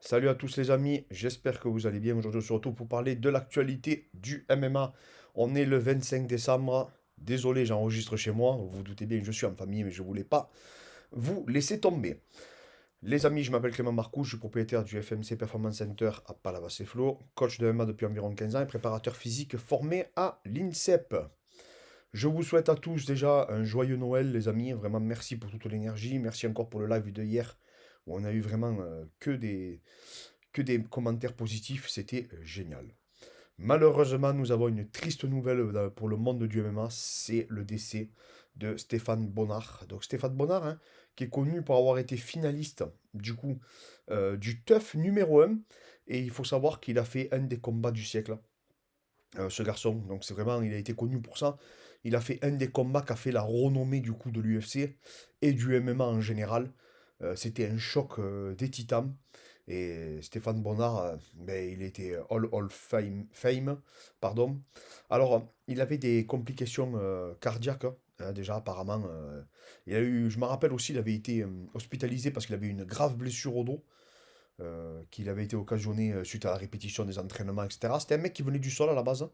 Salut à tous les amis, j'espère que vous allez bien. Aujourd'hui, on se retrouve pour parler de l'actualité du MMA. On est le 25 décembre. Désolé, j'enregistre chez moi. Vous vous doutez bien que je suis en famille, mais je voulais pas vous laisser tomber. Les amis, je m'appelle Clément Marcoux, je suis propriétaire du FMC Performance Center à Palavas-les-Flots, coach de MMA depuis environ 15 ans et préparateur physique formé à l'INSEP. Je vous souhaite à tous déjà un joyeux Noël, les amis. Vraiment, merci pour toute l'énergie. Merci encore pour le live de hier où on a eu vraiment que des commentaires positifs, c'était génial. Malheureusement, nous avons une triste nouvelle pour le monde du MMA, c'est le décès de Stéphane Bonnard. Donc Stéphane Bonnard, hein, qui est connu pour avoir été finaliste du TUF numéro un. Et il faut savoir qu'il a fait un des combats du siècle, ce garçon. Donc c'est vraiment, il a été connu pour ça. Il a fait un des combats qui a fait la renommée du coup de l'UFC et du MMA en général. C'était un choc des titans. Et Stéphane Bonnard, ben, il était All Fame, pardon. Alors, il avait des complications cardiaques, hein, déjà apparemment. Je me rappelle aussi, il avait été hospitalisé parce qu'il avait une grave blessure au dos, qu'il avait été occasionné suite à la répétition des entraînements, etc. C'était un mec qui venait du sol à la base,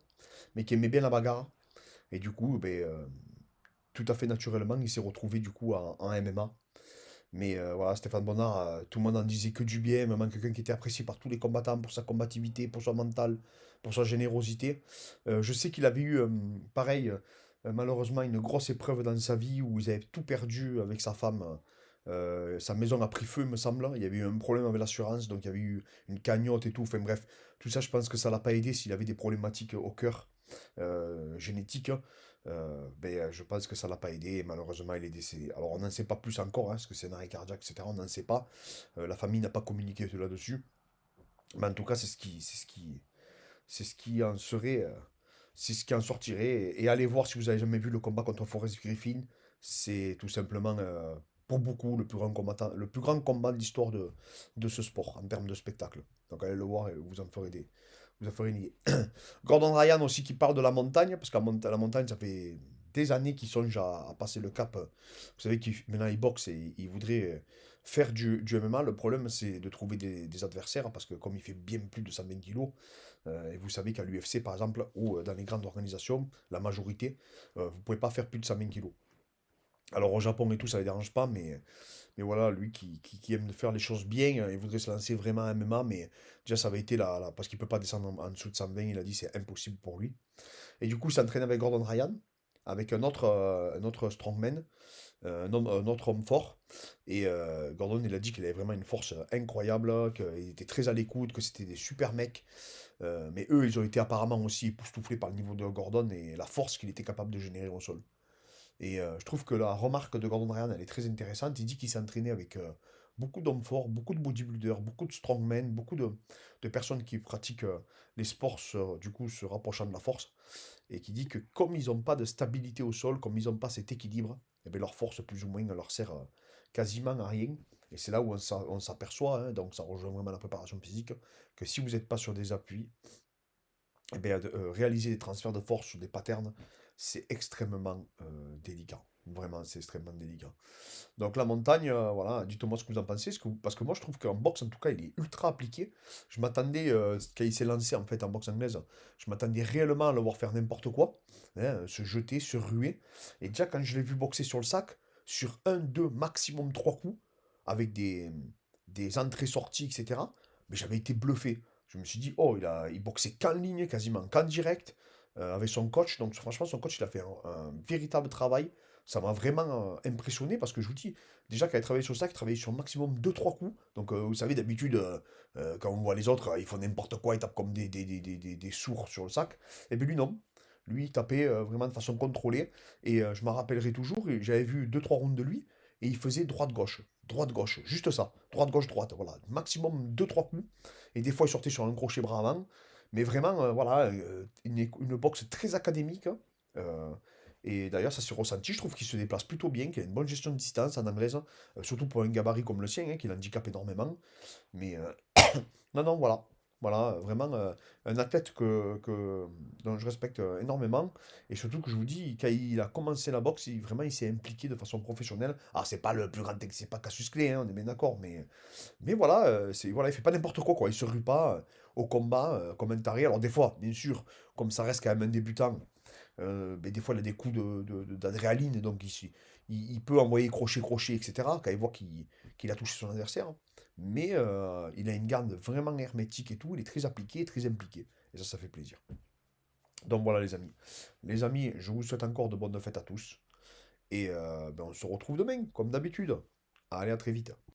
mais qui aimait bien la bagarre. Et du coup, ben, tout à fait naturellement, il s'est retrouvé du coup en MMA. Mais voilà, Stéphane Bonnard, tout le monde en disait que du bien, même quelqu'un qui était apprécié par tous les combattants pour sa combativité, pour son mental, pour sa générosité. Je sais qu'il avait eu, pareil, malheureusement, une grosse épreuve dans sa vie où ils avaient tout perdu avec sa femme. Sa maison a pris feu, il me semble. Il y avait eu un problème avec l'assurance, donc il y avait eu une cagnotte et tout. Enfin bref, tout ça, je pense que ça l'a pas aidé s'il avait des problématiques au cœur génétiques. Ben, je pense que ça l'a pas aidé et malheureusement il est décédé. Alors on n'en sait pas plus encore, hein, parce que c'est un arrêt cardiaque, etc. On n'en sait pas. La famille n'a pas communiqué là-dessus. Mais en tout cas, c'est ce qui en serait, c'est ce qui en sortirait. Et allez voir si vous avez jamais vu le combat contre Forrest Griffin. C'est tout simplement, pour beaucoup, le plus grand combat de l'histoire de ce sport en termes de spectacle. Donc allez le voir et vous en ferez une idée. Gordon Ryan aussi qui parle de la montagne, parce qu'à la montagne, ça fait des années qu'il songe à passer le cap. Vous savez qu'il maintenant il boxe et il voudrait faire du MMA. Le problème, c'est de trouver des adversaires, parce que comme il fait bien plus de 120 kilos, et vous savez qu'à l'UFC par exemple, ou dans les grandes organisations, la majorité, vous ne pouvez pas faire plus de 120 kilos. Alors au Japon et tout, ça ne les dérange pas, mais voilà, lui qui aime faire les choses bien, il voudrait se lancer vraiment à MMA, mais déjà ça avait été là, parce qu'il peut pas descendre en dessous de 120, il a dit c'est impossible pour lui. Et du coup, il s'entraîne avec Gordon Ryan, avec un autre strongman, un autre homme fort. Et Gordon, il a dit qu'il avait vraiment une force incroyable, qu'il était très à l'écoute, que c'était des super mecs. Mais eux, ils ont été apparemment aussi époustouflés par le niveau de Gordon et la force qu'il était capable de générer au sol. Et je trouve que la remarque de Gordon Ryan, elle est très intéressante. Il dit qu'il s'est entraîné avec beaucoup d'hommes forts, beaucoup de bodybuilders, beaucoup de strongmen, beaucoup de personnes qui pratiquent les sports, du coup, se rapprochant de la force. Et qui dit que comme ils n'ont pas de stabilité au sol, comme ils n'ont pas cet équilibre, eh bien leur force, plus ou moins, leur sert quasiment à rien. Et c'est là où on s'aperçoit, hein, donc ça rejoint vraiment la préparation physique, que si vous n'êtes pas sur des appuis, eh bien, réaliser des transferts de force sur des patterns, c'est extrêmement délicat. Vraiment, c'est extrêmement délicat. Donc la montagne, voilà, dites-moi ce que vous en pensez, parce que moi je trouve qu'en boxe, en tout cas, il est ultra appliqué. Je m'attendais, quand il s'est lancé en fait en boxe anglaise, je m'attendais réellement à le voir faire n'importe quoi, hein, se jeter, se ruer. Et déjà quand je l'ai vu boxer sur le sac, sur un, deux, maximum trois coups, avec des entrées-sorties, etc., mais j'avais été bluffé. Je me suis dit, oh, il boxait qu'en ligne, quasiment qu'en direct, avec son coach. Donc franchement, son coach, il a fait un véritable travail. Ça m'a vraiment impressionné parce que je vous dis, déjà quand il travaillait sur ça, il travaillait sur maximum deux trois coups. Donc vous savez, d'habitude, quand on voit les autres, ils font n'importe quoi, ils tapent comme des sourds sur le sac. Et bien lui, non. Lui, il tapait vraiment de façon contrôlée. Et je m'en rappellerai toujours, et j'avais vu deux trois rounds de lui, et il faisait droite-gauche, juste ça. Droite-gauche-droite, voilà. Maximum deux trois coups. Et des fois, il sortait sur un crochet bras avant. Mais vraiment, voilà, une boxe très académique, hein. Euh, et d'ailleurs, ça s'est ressenti. Je trouve qu'il se déplace plutôt bien, qu'il a une bonne gestion de distance en anglaise, surtout pour un gabarit comme le sien, hein, qui l'handicape énormément. Mais non, non, voilà. Voilà, vraiment un athlète dont je respecte énormément. Et surtout que je vous dis, quand il a commencé la boxe, vraiment il s'est impliqué de façon professionnelle. Alors c'est pas le plus grand, c'est pas Cassius Clay, hein, on est bien d'accord, mais voilà, voilà, il fait pas n'importe quoi, quoi. Il se rue pas au combat comme un taré. Alors des fois, bien sûr, comme ça reste quand même un débutant, ben, des fois il a des coups d'adrénaline, donc il peut envoyer crochet, etc. Quand il voit qu'il a touché son adversaire. Mais il a une garde vraiment hermétique et tout, il est très appliqué, très impliqué. Et ça fait plaisir. Donc voilà les amis. Les amis, je vous souhaite encore de bonnes fêtes à tous. Et ben, on se retrouve demain, comme d'habitude. Allez, à très vite.